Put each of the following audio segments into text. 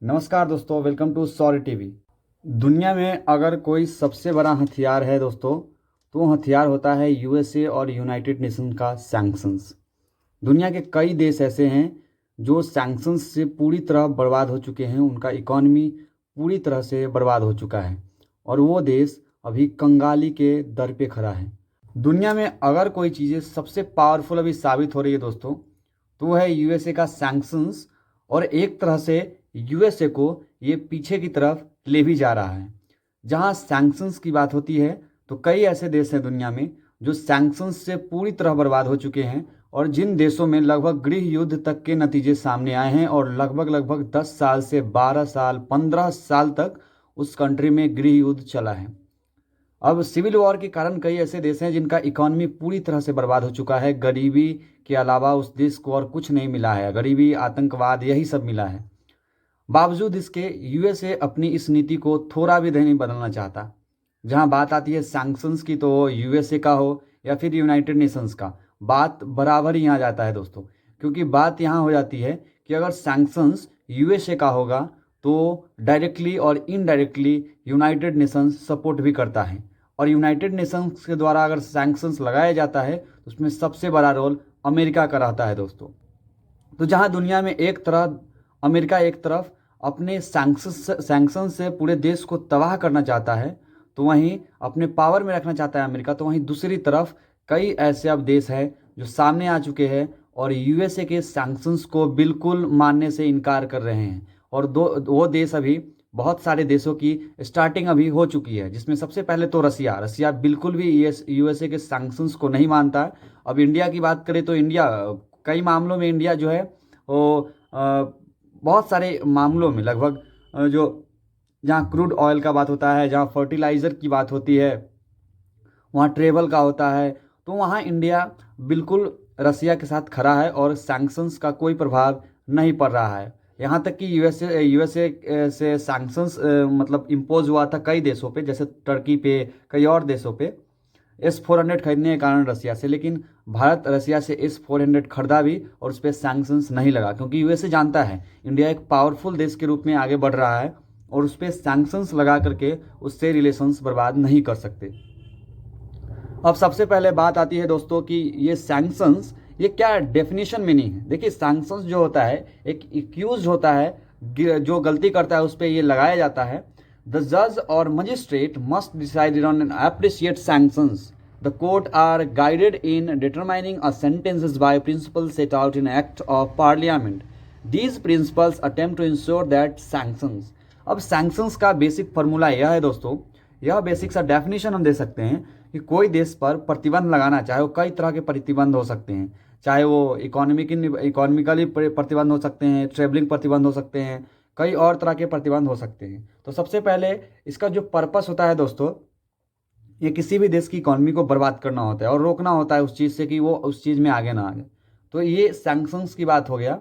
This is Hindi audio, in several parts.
नमस्कार दोस्तों, वेलकम टू सॉरी टीवी। दुनिया में अगर कोई सबसे बड़ा हथियार है दोस्तों, तो वो हथियार होता है यूएसए और यूनाइटेड नेशन का सैंक्शंस। दुनिया के कई देश ऐसे हैं जो सैंक्शंस से पूरी तरह बर्बाद हो चुके हैं, उनका इकॉनमी पूरी तरह से बर्बाद हो चुका है और वो देश अभी कंगाली के दर पे खड़ा है। दुनिया में अगर कोई चीज़ें सबसे पावरफुल अभी साबित हो रही है दोस्तों, तो वो है यूएसए का सैंक्शंस। और एक तरह से यूएसए को ये पीछे की तरफ ले भी जा रहा है। जहां सैंक्शंस की बात होती है तो कई ऐसे देश हैं दुनिया में जो सैंक्शंस से पूरी तरह बर्बाद हो चुके हैं और जिन देशों में लगभग गृह युद्ध तक के नतीजे सामने आए हैं और लगभग 10 साल से 12 साल 15 साल तक उस कंट्री में गृह युद्ध चला है। अब सिविल वॉर के कारण कई ऐसे देश हैं जिनका इकॉनमी पूरी तरह से बर्बाद हो चुका है। गरीबी के अलावा उस देश को और कुछ नहीं मिला है, गरीबी, आतंकवाद, यही सब मिला है। बावजूद इसके यूएसए अपनी इस नीति को थोड़ा भी नहीं बदलना चाहता। जहां बात आती है सैंक्शंस की, तो वो यूएसए का हो या फिर यूनाइटेड नेशंस का, बात बराबर ही यहाँ जाता है दोस्तों। क्योंकि बात यहाँ हो जाती है कि अगर सैंक्शंस यूएसए का होगा तो डायरेक्टली और इनडायरेक्टली यूनाइटेड नेशंस सपोर्ट भी करता है। और यूनाइटेड नेशंस के द्वारा अगर सैंक्शंस लगाया जाता है तो उसमें सबसे बड़ा रोल अमेरिका का रहता है दोस्तों। तो जहां दुनिया में एक तरफ अमेरिका एक तरफ अपने सैंक्शन से पूरे देश को तबाह करना चाहता है, तो वहीं अपने पावर में रखना चाहता है अमेरिका, तो वहीं दूसरी तरफ कई ऐसे अब देश हैं जो सामने आ चुके हैं और यूएसए के सैंक्शंस को बिल्कुल मानने से इनकार कर रहे हैं। और वो देश अभी बहुत सारे देशों की स्टार्टिंग अभी हो चुकी है, जिसमें सबसे पहले तो रसिया बिल्कुल भी यूएसए के सैंक्शंस को नहीं मानता। अब इंडिया की बात करें तो इंडिया कई मामलों में इंडिया जो है वो बहुत सारे मामलों में लगभग जो जहाँ क्रूड ऑयल का बात होता है, जहाँ फर्टिलाइज़र की बात होती है, वहाँ ट्रेवल का होता है, तो वहाँ इंडिया बिल्कुल रसिया के साथ खड़ा है और सैंक्शंस का कोई प्रभाव नहीं पड़ रहा है। यहाँ तक कि यूएसए से सैंक्शंस मतलब इम्पोज हुआ था कई देशों पे, जैसे टर्की पे, कई और देशों पे S-400 खरीदने के कारण रसिया से। लेकिन भारत रसिया से S-400 खरीदा भी और उस पर सैंक्शंस नहीं लगा, क्योंकि यूएसए जानता है इंडिया एक पावरफुल देश के रूप में आगे बढ़ रहा है और उस पर सैंक्शंस लगा करके उससे रिलेशंस बर्बाद नहीं कर सकते। अब सबसे पहले बात आती है दोस्तों कि ये सैंक्शंस ये क्या डेफिनेशन मीनिंग है। देखिए, सैंक्शंस जो होता है एक एक्यूज होता है, जो गलती करता है उस पर ये लगाया जाता है। The judge or magistrate must decide on and appreciate sanctions. The court are guided in determining a sentences by principles set out in Act of Parliament. These principles attempt to ensure that sanctions. अब sanctions का बेसिक फार्मूला यह है दोस्तों, यह बेसिक सा डेफिनेशन हम दे सकते हैं कि कोई देश पर प्रतिबंध लगाना, चाहे वो कई तरह के प्रतिबंध हो सकते हैं, चाहे वो इकोनॉमिकली प्रतिबंध हो सकते हैं, ट्रेवलिंग प्रतिबंध हो सकते हैं, कई और तरह के प्रतिबंध हो सकते हैं। तो सबसे पहले इसका जो पर्पस होता है दोस्तों, ये किसी भी देश की इकोनॉमी को बर्बाद करना होता है और रोकना होता है उस चीज़ से कि वो उस चीज़ में आगे ना आगे। तो ये सैंक्शंस की बात हो गया।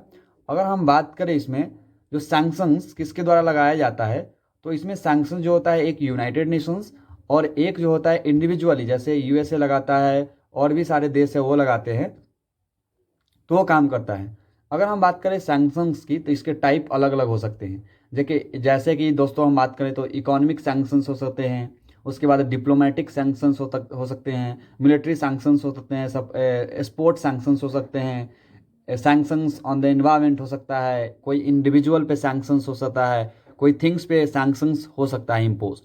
अगर हम बात करें इसमें जो सैंक्शंस किसके द्वारा लगाया जाता है, तो इसमें सैंक्शन जो होता है एक यूनाइटेड नेशंस और एक जो होता है इंडिविजुअली, जैसे यूएसए लगाता है और भी सारे देश है वो लगाते हैं, तो वो काम करता है। अगर हम बात करें सैंक्शंस की तो इसके टाइप अलग अलग हो सकते हैं। जैसे कि दोस्तों हम बात करें तो इकोनॉमिक सैंक्शंस हो सकते हैं, उसके बाद डिप्लोमेटिक सैंक्शंस हो सकते हैं, मिलिट्री सैंक्शंस हो सकते हैं, सब स्पोर्ट सैंक्शंस हो सकते हैं, सैंक्शंस ऑन द एनवायरनमेंट हो सकता है, कोई इंडिविजुअल पे सैंक्शंस हो सकता है, कोई थिंग्स पे सैंक्शंस हो सकता है इम्पोज।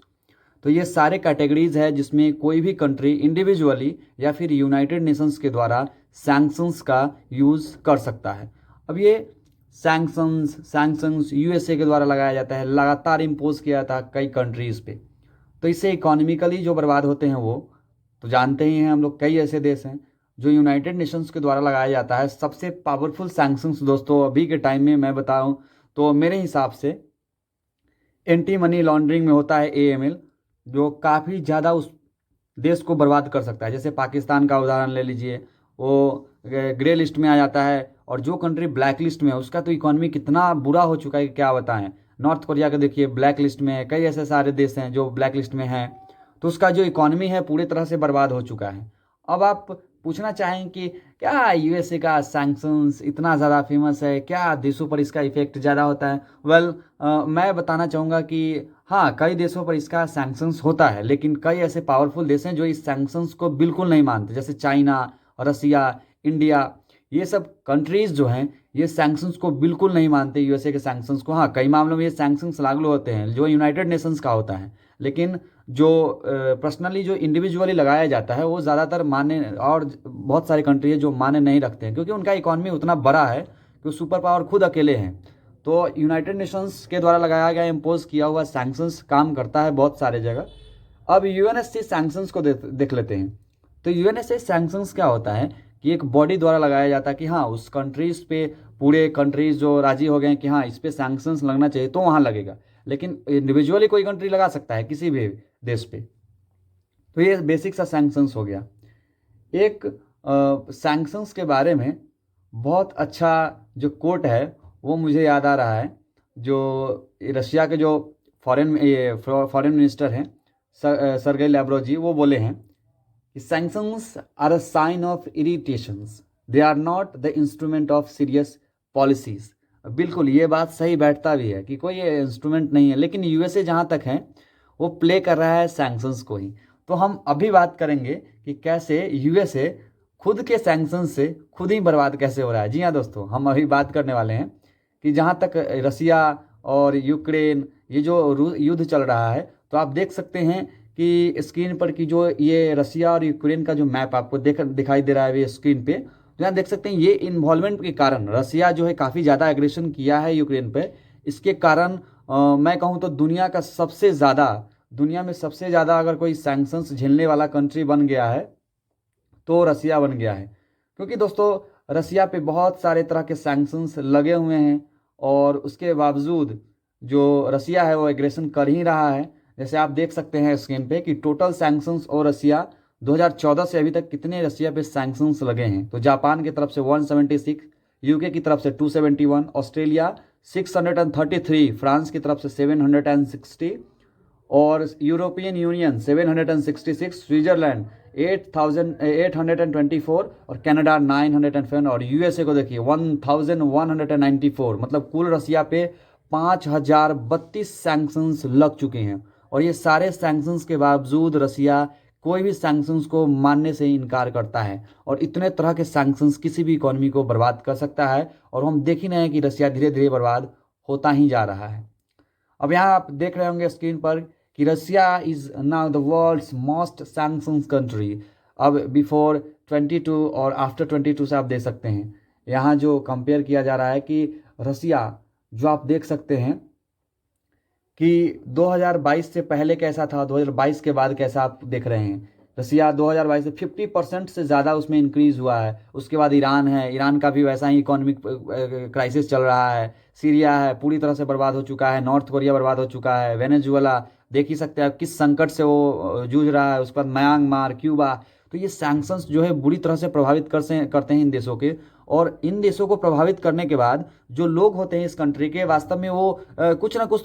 तो ये सारे कैटेगरीज है जिसमें कोई भी कंट्री इंडिविजुअली या फिर यूनाइटेड नेशंस के द्वारा सैंक्शंस का यूज़ कर सकता है। अब ये सैंक्शंस यूएसए के द्वारा लगाया जाता है, लगातार इम्पोज किया था कई कंट्रीज़ पे। तो इससे इकोनॉमिकली जो बर्बाद होते हैं वो तो जानते ही हैं हम लोग। कई ऐसे देश हैं जो यूनाइटेड नेशंस के द्वारा लगाया जाता है। सबसे पावरफुल सैंक्शंस दोस्तों अभी के टाइम में मैं बताऊं तो मेरे हिसाब से एंटी मनी लॉन्ड्रिंग में होता है AML, जो काफ़ी ज़्यादा उस देश को बर्बाद कर सकता है। जैसे पाकिस्तान का उदाहरण ले लीजिए, वो ग्रे लिस्ट में आ जाता है और जो कंट्री ब्लैक लिस्ट में है उसका तो इकोनॉमी कितना बुरा हो चुका है कि क्या बताएं। नॉर्थ कोरिया का देखिए ब्लैक लिस्ट में है, कई ऐसे सारे देश हैं जो ब्लैक लिस्ट में हैं, तो उसका जो इकोनॉमी है पूरी तरह से बर्बाद हो चुका है। अब आप पूछना चाहें कि क्या यूएसए का सैंक्शंस इतना ज़्यादा फेमस है, क्या देशों पर इसका इफेक्ट ज़्यादा होता है? वेल, मैं बताना चाहूँगा कि हाँ, कई देशों पर इसका सैंक्शंस होता है, लेकिन कई ऐसे पावरफुल देश हैं जो इस सैंक्शंस को बिल्कुल नहीं मानते, जैसे चाइना, रसिया, इंडिया। ये सब कंट्रीज़ जो हैं ये सैंक्शंस को बिल्कुल नहीं मानते, यूएसए के सैंक्शंस को। हाँ, कई मामलों में ये सैंक्शंस लागू होते हैं जो यूनाइटेड नेशंस का होता है, लेकिन जो पर्सनली जो इंडिविजुअली लगाया जाता है वो ज़्यादातर माने, और बहुत सारी कंट्री है जो माने नहीं रखते हैं, क्योंकि उनका इकॉनमी उतना बड़ा है कि सुपर पावर खुद अकेले हैं। तो यूनाइटेड नेशंस के द्वारा लगाया गया इम्पोज किया हुआ सैंक्शंस काम करता है बहुत सारे जगह। अब यूएनएससी सैंक्शंस को देख लेते हैं। तो यूएनएससी सैंक्शंस क्या होता है कि एक बॉडी द्वारा लगाया जाता है कि हाँ, उस कंट्रीज पे, पूरे कंट्रीज जो राजी हो गए कि हाँ इस पे सैंक्शंस लगना चाहिए तो वहाँ लगेगा, लेकिन इंडिविजुअली कोई कंट्री लगा सकता है किसी भी देश पे। तो ये बेसिक सा सैंक्शंस हो गया। एक सैंक्शंस के बारे में बहुत अच्छा जो कोट है वो मुझे याद आ रहा है, जो रशिया के जो फॉरेन मिनिस्टर हैं सरगेई लैवरोव जी, वो बोले हैं कि sanctions are a sign of irritations, they are not the instrument of serious policies. बिल्कुल ये बात सही बैठता भी है कि कोई ये इंस्ट्रूमेंट नहीं है, लेकिन यूएसए जहाँ तक है वो प्ले कर रहा है सैंक्शंस को ही। तो हम अभी बात करेंगे कि कैसे यूएसए खुद के सैंक्शंस से खुद ही बर्बाद कैसे हो रहा है। जी हाँ दोस्तों, हम अभी बात करने वाले हैं कि जहाँ तक रसिया और यूक्रेन ये जो युद्ध चल रहा है, तो आप देख सकते हैं कि स्क्रीन पर की जो ये रसिया और यूक्रेन का जो मैप आपको दिखाई दे रहा है ये स्क्रीन पे, तो यहाँ देख सकते हैं ये इन्वॉल्वमेंट के कारण रसिया जो है काफ़ी ज़्यादा एग्रेशन किया है यूक्रेन पे। इसके कारण मैं कहूँ तो दुनिया में सबसे ज़्यादा अगर कोई सैंक्शंस झेलने वाला कंट्री बन गया है तो रसिया बन गया है। क्योंकि दोस्तों रसिया पे बहुत सारे तरह के सैंक्शंस लगे हुए हैं, और उसके बावजूद जो रसिया है वो एग्रेशन कर ही रहा है। जैसे आप देख सकते हैं स्क्रीन पे कि टोटल सैंक्शंस और रसिया 2014 से अभी तक कितने रसिया पे सैंक्शंस लगे हैं। तो जापान की तरफ से 176, यूके की तरफ से 271, ऑस्ट्रेलिया 633, फ्रांस की तरफ से 760, और यूरोपियन यूनियन 766, स्विट्जरलैंड 8,824, और कनाडा 907, और यूएसए को देखिए 1,194। मतलब कुल रसिया पे 5,032 सैंक्शंस लग चुके हैं, और ये सारे सैंक्शंस के बावजूद रसिया कोई भी सैंक्शंस को मानने से इनकार करता है। और इतने तरह के सैंक्शंस किसी भी इकोनॉमी को बर्बाद कर सकता है, और हम देख ही रहे हैं कि रसिया धीरे धीरे बर्बाद होता ही जा रहा है। अब यहाँ आप देख रहे होंगे स्क्रीन पर कि Russia is now the world's most sanctions country. अब बिफोर 22 और आफ्टर 22 से आप देख सकते हैं यहाँ जो कंपेयर किया जा रहा है कि रसिया, जो आप देख सकते हैं कि 2022 से पहले कैसा था, 2022 के बाद कैसा आप देख रहे हैं। रसिया 2022 से 50% से ज़्यादा उसमें इंक्रीज़ हुआ है। उसके बाद ईरान है, ईरान का भी वैसा ही इकोनॉमिक क्राइसिस चल रहा है। सीरिया है, पूरी तरह से बर्बाद हो चुका है। नॉर्थ कोरिया बर्बाद हो चुका है। वेनेजुएला देख ही सकते हैं किस संकट से वो जूझ रहा है। उसके बाद म्यांमार, क्यूबा। तो ये सैंक्शंस जो है बुरी तरह से प्रभावित करते हैं इन देशों के, और इन देशों को प्रभावित करने के बाद जो लोग होते हैं इस कंट्री के, वास्तव में वो कुछ ना कुछ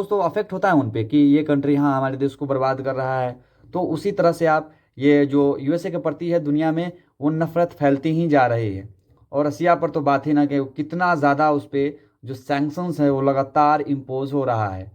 तो अफेक्ट होता है उन पे कि ये कंट्री हाँ हमारे देश को बर्बाद कर रहा है। तो उसी तरह से आप ये जो यूएसए के प्रति है दुनिया में वो नफरत फैलती ही जा रही है। और रसिया पर तो बात ही ना कि कितना ज़्यादा उस पर जो सैंक्शंस है वो लगातार इम्पोज हो रहा है।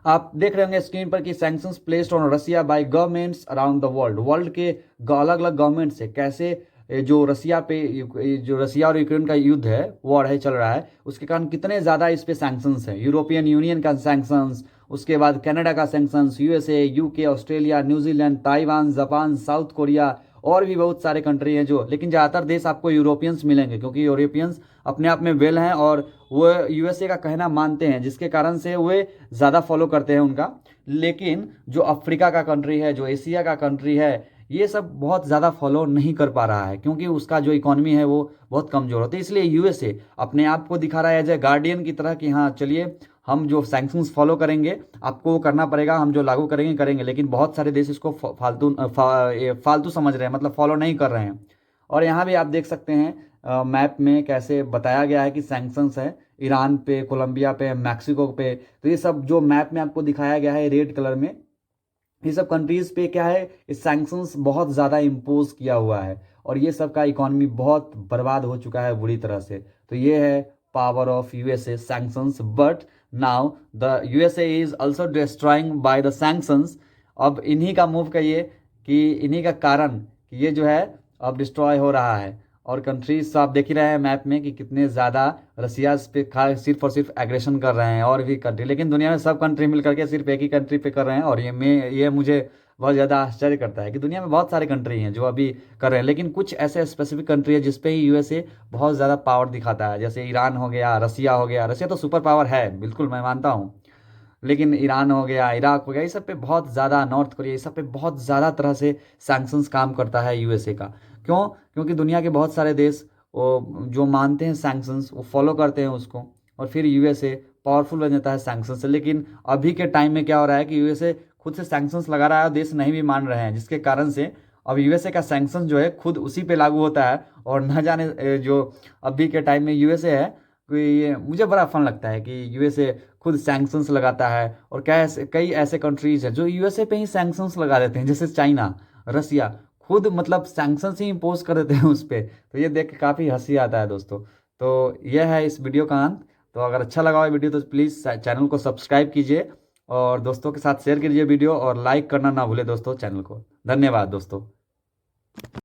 आप देख रहे होंगे स्क्रीन पर कि sanctions placed on Russia by governments around the world के अलग अलग गवर्नमेंट से कैसे जो रसिया और यूक्रेन का युद्ध है, वॉर है, चल रहा है, उसके कारण कितने ज़्यादा इस पे सैंक्शंस हैं। यूरोपियन यूनियन का सैंक्शंस, उसके बाद कनाडा का sanctions, USA, UK, Australia, New Zealand, Taiwan, Japan, south Korea, और भी बहुत सारे कंट्री हैं जो, लेकिन ज़्यादातर देश आपको यूरोपियंस मिलेंगे क्योंकि यूरोपियंस अपने आप में वेल हैं और वो यूएसए का कहना मानते हैं, जिसके कारण से वे ज़्यादा फॉलो करते हैं उनका। लेकिन जो अफ्रीका का कंट्री है, जो एशिया का कंट्री है, ये सब बहुत ज़्यादा फॉलो नहीं कर पा रहा है क्योंकि उसका जो इकोनॉमी है वो बहुत कमज़ोर होती है। इसलिए यूएसए अपने आप को दिखा रहा है एज ए गार्डियन की तरह कि हाँ चलिए हम जो सैंक्शंस फॉलो करेंगे आपको वो करना पड़ेगा, हम जो लागू करेंगे। लेकिन बहुत सारे देश इसको फालतू समझ रहे हैं, मतलब फॉलो नहीं कर रहे हैं। और यहाँ भी आप देख सकते हैं मैप में कैसे बताया गया है कि सैंक्शंस है ईरान पे, कोलंबिया पे, मैक्सिको पे। तो ये सब जो मैप में आपको दिखाया गया है रेड कलर में, ये सब कंट्रीज़ पे क्या है, इस सैंक्शंस बहुत ज़्यादा इम्पोज किया हुआ है और ये सब का इकोनॉमी बहुत बर्बाद हो चुका है बुरी तरह से। तो ये है power of USA sanctions, but now the USA is also destroying by the sanctions. अब इन्हीं का मूव कहिए कि इन्हीं का कारण कि ये जो है अब डिस्ट्रॉय हो रहा है। और कंट्रीज तो आप देख ही रहे हैं मैप में कि कितने ज़्यादा रसिया पे सिर्फ और सिर्फ एग्रेशन कर रहे हैं, और भी कंट्री, लेकिन दुनिया में सब कंट्री मिल करके सिर्फ एक ही कंट्री पे कर रहे हैं। और ये मुझे बहुत ज़्यादा आश्चर्य करता है कि दुनिया में बहुत सारे कंट्री हैं जो अभी कर रहे हैं, लेकिन कुछ ऐसे स्पेसिफिक कंट्री है जिसपे ही यूएसए बहुत ज़्यादा पावर दिखाता है। जैसे ईरान हो गया, रसिया हो गया। रसिया तो सुपर पावर है, बिल्कुल मैं मानता हूँ, लेकिन ईरान हो गया, इराक हो गया, ये सब पे बहुत ज़्यादा, नॉर्थ कोरिया, ये सब पे बहुत ज़्यादा तरह से सैंक्शंस काम करता है यूएसए का। क्यों? क्योंकि दुनिया के बहुत सारे देश वो जो मानते हैं सैंक्शंस, वो फॉलो करते हैं उसको, और फिर यूएसए पावरफुल बन जाता है सैंक्शन से। लेकिन अभी के टाइम में क्या हो रहा है कि यूएसए खुद से सैंक्शंस लगा रहा है और देश नहीं भी मान रहे हैं, जिसके कारण से अब यूएसए का सैंक्शन जो है खुद उसी पे लागू होता है। और न जाने जो अभी के टाइम में यूएसए है, कि ये मुझे बड़ा फन लगता है कि यूएसए खुद सैंक्शंस लगाता है। और कई ऐसे कंट्रीज हैं जो यूएसए पे ही सैंक्शंस लगा देते हैं, जैसे चाइना, रसिया, खुद मतलब सैंक्शंस ही इम्पोज कर देते हैं उस पर। तो ये देख के काफ़ी हंसी आता है दोस्तों। तो यह है इस वीडियो का अंत। तो अगर अच्छा लगा हो वीडियो तो प्लीज़ चैनल को सब्सक्राइब कीजिए और दोस्तों के साथ शेयर कीजिए वीडियो, और लाइक करना ना भूले दोस्तों चैनल को। धन्यवाद दोस्तों।